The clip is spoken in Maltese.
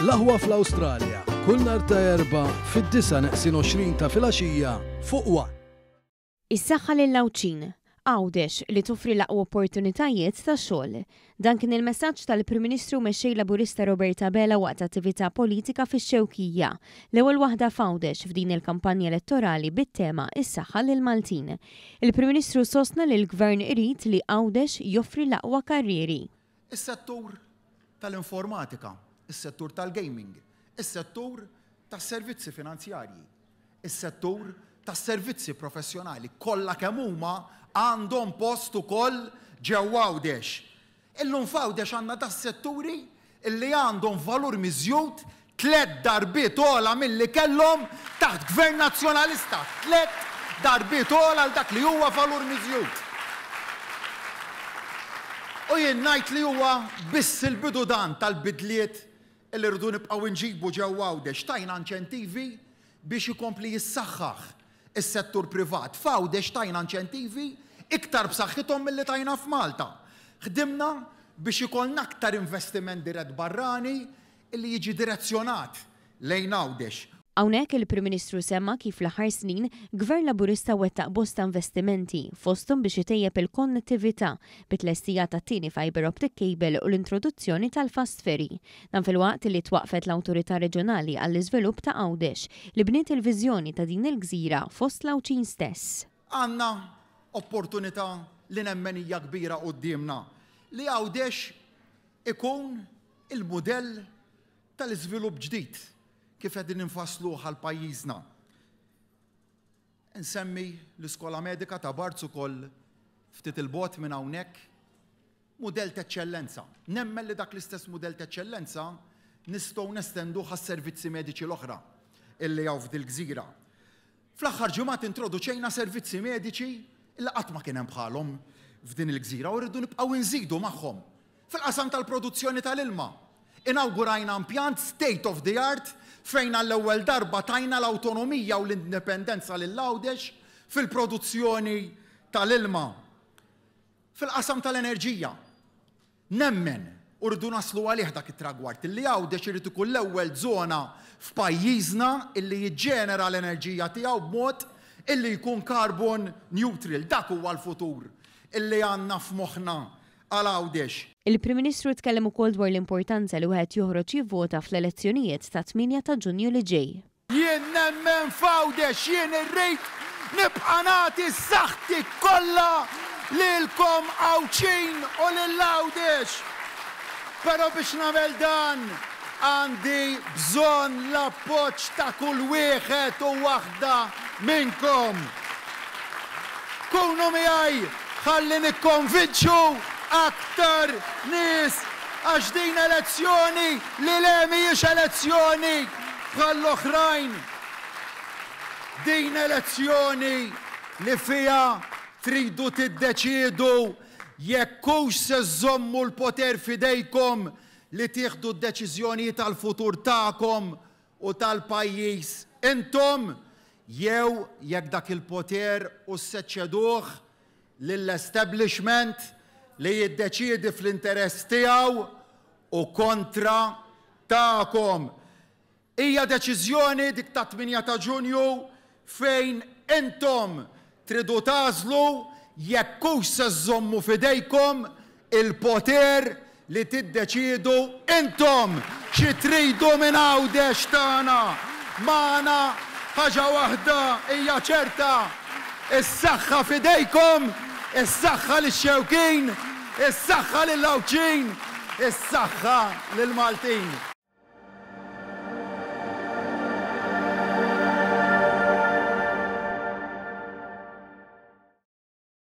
L-aħwa fl-Awstralja, kull nhar ta' Erba' fid-9:20 ta' filgħaxija fuq One. Is-saħħa lill-Lawċin, Għawdex li toffri l-aqwa opportunitajiet ta' xogħol. Dan kien il-messaġġ tal-Prim Ministru mexxej Laburista Roberta Bela waqt attività politika fix-Xewkija. L-ewwel waħda f'Għawdex f'din il-kampanja elettorali bit-tema Is-saħħa lill-Maltin. Il-Prim Ministru sostna li l-Gvern irid li Għawdex joffri l-aqwa karrieri. Is-settur tal-informatika, is-settur tal-gaming, is-settur tas-servizzi finanzjarji, is-settur tas-servizzi professjonali kollha kemm huma għandhom post ukoll ġewwa Għawdex. Illum f'Għawdex għandna tas-setturi illi għandhom valur miżjud 3 darbiet ogħla milli kellhom taħt Gvern Nazzjonalista. 3 darbiet ogħla għal dak li huwa valur miżjud. U jien ngħid li huwa biss il-bidu dan tal-bidliet illi rridu nibqgħu nġibu ġewwa Għawdex. Tajna inċentivi biex ikompli jissaħħaħ is-settur privat. F'Għawdex tajna inċentivi iktar b'saħħithom milli tajna f'Malta. Ħdimna biex ikollna aktar investiment dirett barrani illi jiġi direzzjonat lejn Għawdex. Hawnhekk il-Prim Ministru semma kif l-aħħar snin Gvern Laburista wettaq bosta investimenti fosthom biex itejjeb il-konnettività bit-tlestija tat-tieni fiber optic cable u l-introduzzjoni tal-fast ferry. Dan fil-waqt li twaqfet l-Awtorità Reġjonali għall-iżvilupp ta' Għawdex li bniet il-viżjoni ta' din il-gżira fost Lawċin stess. Għandna opportunità li nemmen hija kbira qudiemna li Għawdex ikun il-mudell tal-iżvilupp ġdid kif qegħdin infassluh għal pajjiżna. Insemmi l-Iskola Medika ta' Barz ukoll ftit il-bogħod minn hawnhekk mudell ta' eċċellenza. Nemmen li dak l-istess mudell ta' eċċellenza nistgħu nestenduh għas-servizzi mediċi l-oħra illi hawn f'dil-gżira. Fl-aħħar ġimgħat introduċejna servizzi mediċi illi qatt ma kien hemm bħalhom f'din il-gżira u rridu nibqgħu nżidu magħhom. Fil-qasam tal-produzzjoni tal-ilma, inaugurajna impjant state of the art fejn għall-ewwel darba tajna l-awtonomija u l-indipendenza lil Għawdex fil-produzzjoni tal-ilma. Fil-qasam tal-enerġija, nemmen u rridu naslu għalih dak it-tragward illi Għawdex irid ikun l-ewwel żona f'pajjiżna illi jiġġenera l-enerġija tiegħu b'mod illi jkun carbon neutral. Dak huwa l-futur illi għandna f'moħħna għal Għawdex. Il-Prim Ministru tkellem ukoll dwar l-importanza li wieħed joħroġ jivvota fl-elezzjonijiet ta' 8 ta' Ġunju li ġej. Jien nemmen f'Għawdex, jien irrid nibqa' nagħti s-saħħti kollha lilkom Għawċin u lil Għawdex. Però biex nagħmel dan għandi bżonn l-appoġġ ta' kull wieħed u waħda minnkom. Kunu miegħi ħalli nikkonvinċu aktar nies għax din elezzjoni li mhijiex elezzjoni bħall-oħrajn. Din elezzjoni li fiha tridu tiddeċiedu jekk hux se żommu l-poter f'idejkom li tieħdu d-deċiżjonijiet tal-futur tagħkom u tal-pajjiż intom jew jekk dak il-poter u sseċċeduh lill-establishment li jiddeċiedi fl-interess tiegħu u kontra tagħkom. Hija deċiżjoni dik ta' 8 ta' Ġunju fejn intom tridu tażlu jekk hux se żommu f'idejkom il-poter li tiddeċiedu intom xi tridu minn Għawdex tagħna. Magħna ħaġa waħda hija ċerta, is-saħħa f'idejkom, is-saħħa lix-Xewkin, is-saħħa lill-Lawċin, is-saħħa lill-Maltin.